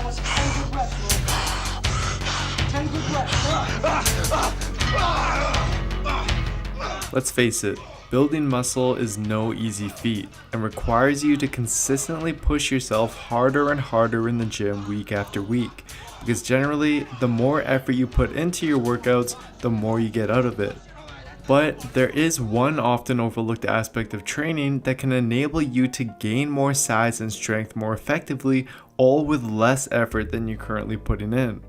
was 10 good reps, bro. 10 good reps. Let's face it, building muscle is no easy feat and requires you to consistently push yourself harder and harder in the gym week after week, because generally, the more effort you put into your workouts, the more you get out of it. But there is one often overlooked aspect of training that can enable you to gain more size and strength more effectively, all with less effort than you're currently putting in.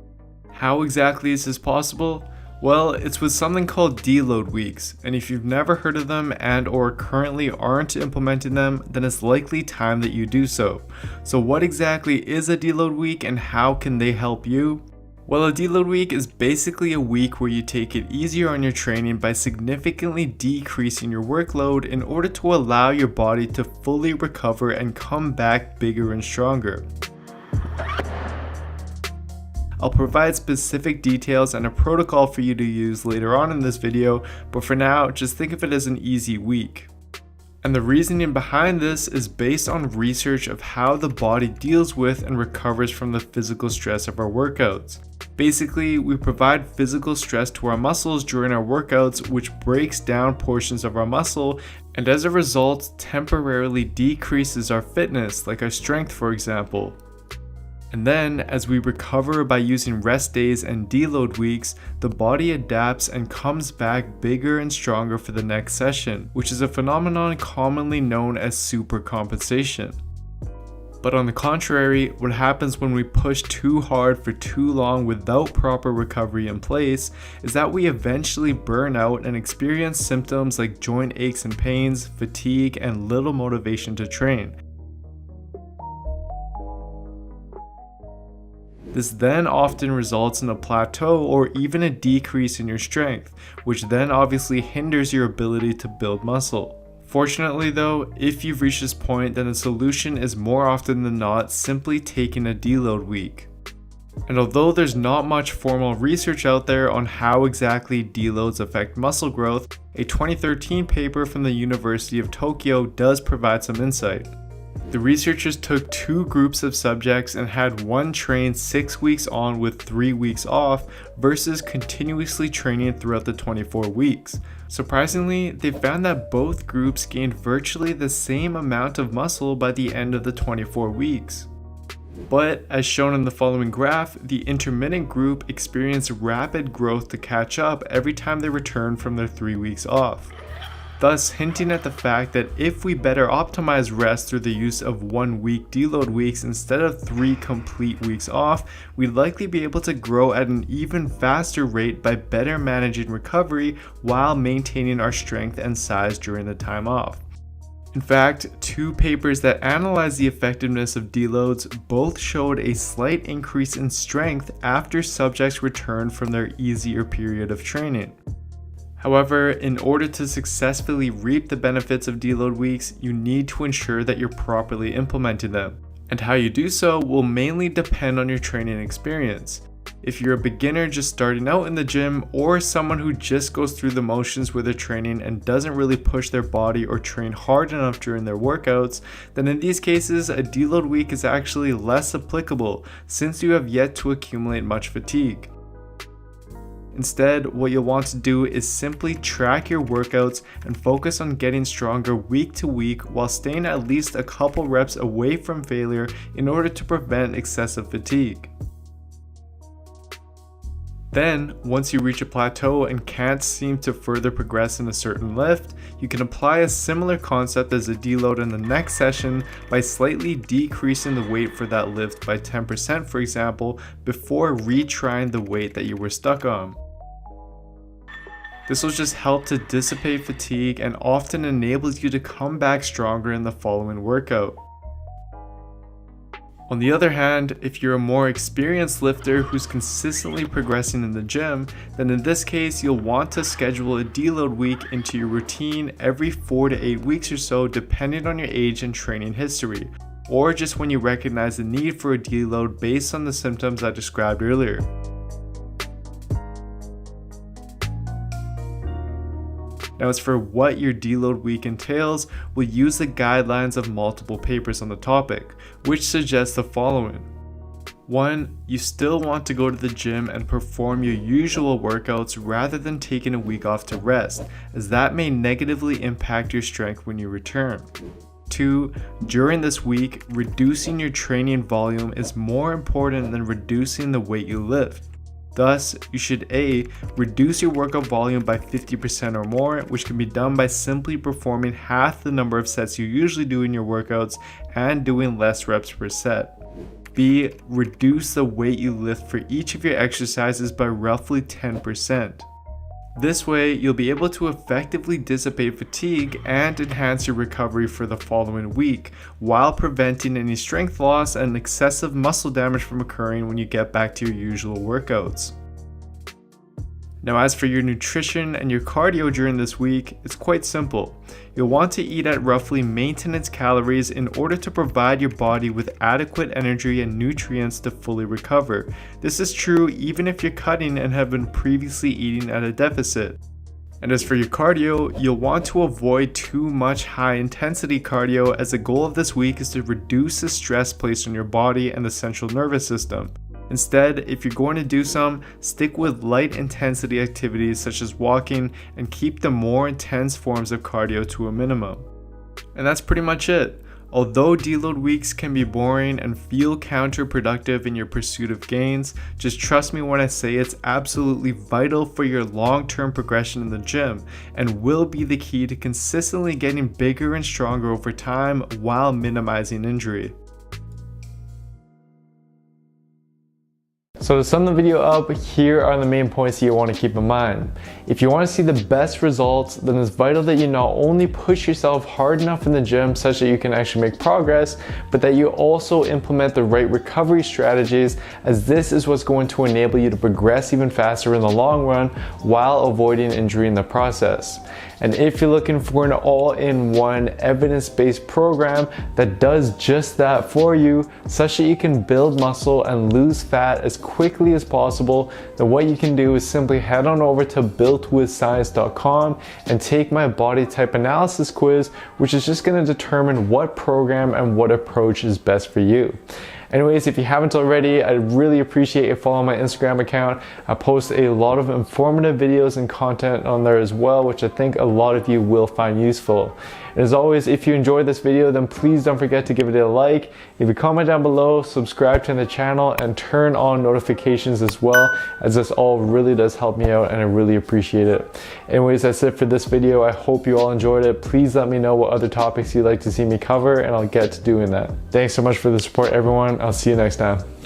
How exactly is this possible? Well, it's with something called deload weeks, and if you've never heard of them and or currently aren't implementing them, then it's likely time that you do so. So what exactly is a deload week and how can they help you? Well, a deload week is basically a week where you take it easier on your training by significantly decreasing your workload in order to allow your body to fully recover and come back bigger and stronger. I'll provide specific details and a protocol for you to use later on in this video, but for now, just think of it as an easy week. And the reasoning behind this is based on research of how the body deals with and recovers from the physical stress of our workouts. Basically, we provide physical stress to our muscles during our workouts, which breaks down portions of our muscle and as a result temporarily decreases our fitness, like our strength for example. And then, as we recover by using rest days and deload weeks, the body adapts and comes back bigger and stronger for the next session, which is a phenomenon commonly known as supercompensation. But on the contrary, what happens when we push too hard for too long without proper recovery in place is that we eventually burn out and experience symptoms like joint aches and pains, fatigue, and little motivation to train. This then often results in a plateau or even a decrease in your strength, which then obviously hinders your ability to build muscle. Fortunately though, if you've reached this point, then the solution is more often than not simply taking a deload week. And although there's not much formal research out there on how exactly deloads affect muscle growth, a 2013 paper from the University of Tokyo does provide some insight. The researchers took two groups of subjects and had one train 6 weeks on with 3 weeks off versus continuously training throughout the 24 weeks. Surprisingly, they found that both groups gained virtually the same amount of muscle by the end of the 24 weeks. But as shown in the following graph, the intermittent group experienced rapid growth to catch up every time they returned from their 3 weeks off. Thus hinting at the fact that if we better optimize rest through the use of 1 week deload weeks instead of 3 complete weeks off, we'd likely be able to grow at an even faster rate by better managing recovery while maintaining our strength and size during the time off. In fact, two papers that analyzed the effectiveness of deloads both showed a slight increase in strength after subjects returned from their easier period of training. However, in order to successfully reap the benefits of deload weeks, you need to ensure that you're properly implementing them. And how you do so will mainly depend on your training experience. If you're a beginner just starting out in the gym, or someone who just goes through the motions with their training and doesn't really push their body or train hard enough during their workouts, then in these cases, a deload week is actually less applicable since you have yet to accumulate much fatigue. Instead, what you'll want to do is simply track your workouts and focus on getting stronger week to week while staying at least a couple reps away from failure in order to prevent excessive fatigue. Then, once you reach a plateau and can't seem to further progress in a certain lift, you can apply a similar concept as a deload in the next session by slightly decreasing the weight for that lift by 10% for example, before retrying the weight that you were stuck on. This will just help to dissipate fatigue and often enables you to come back stronger in the following workout. On the other hand, if you're a more experienced lifter who's consistently progressing in the gym, then in this case you'll want to schedule a deload week into your routine every 4 to 8 weeks or so depending on your age and training history, or just when you recognize the need for a deload based on the symptoms I described earlier. Now as for what your deload week entails, we'll use the guidelines of multiple papers on the topic, which suggest the following. 1. You still want to go to the gym and perform your usual workouts rather than taking a week off to rest, as that may negatively impact your strength when you return. 2. During this week, reducing your training volume is more important than reducing the weight you lift. Thus, you should A. Reduce your workout volume by 50% or more, which can be done by simply performing half the number of sets you usually do in your workouts and doing less reps per set. B. Reduce the weight you lift for each of your exercises by roughly 10%. This way, you'll be able to effectively dissipate fatigue and enhance your recovery for the following week, while preventing any strength loss and excessive muscle damage from occurring when you get back to your usual workouts. Now, as for your nutrition and your cardio during this week, it's quite simple. You'll want to eat at roughly maintenance calories in order to provide your body with adequate energy and nutrients to fully recover. This is true even if you're cutting and have been previously eating at a deficit. And as for your cardio, you'll want to avoid too much high intensity cardio, as the goal of this week is to reduce the stress placed on your body and the central nervous system. Instead, if you're going to do some, stick with light intensity activities such as walking, and keep the more intense forms of cardio to a minimum. And that's pretty much it. Although deload weeks can be boring and feel counterproductive in your pursuit of gains, just trust me when I say it's absolutely vital for your long-term progression in the gym, and will be the key to consistently getting bigger and stronger over time while minimizing injury. So to sum the video up, here are the main points that you want to keep in mind. If you want to see the best results, then it's vital that you not only push yourself hard enough in the gym such that you can actually make progress, but that you also implement the right recovery strategies, as this is what's going to enable you to progress even faster in the long run while avoiding injury in the process. And if you're looking for an all-in-one evidence-based program that does just that for you, such that you can build muscle and lose fat as quickly as possible, then what you can do is simply head on over to builtwithscience.com and take my body type analysis quiz, which is just going to determine what program and what approach is best for you. Anyways, if you haven't already, I'd really appreciate you following my Instagram account. I post a lot of informative videos and content on there as well, which I think a lot of you will find useful. And as always, if you enjoyed this video, then please don't forget to give it a like, leave a comment down below, subscribe to the channel, and turn on notifications as well, as this all really does help me out and I really appreciate it. Anyways, that's it for this video. I hope you all enjoyed it. Please let me know what other topics you'd like to see me cover, and I'll get to doing that. Thanks so much for the support, everyone. I'll see you next time.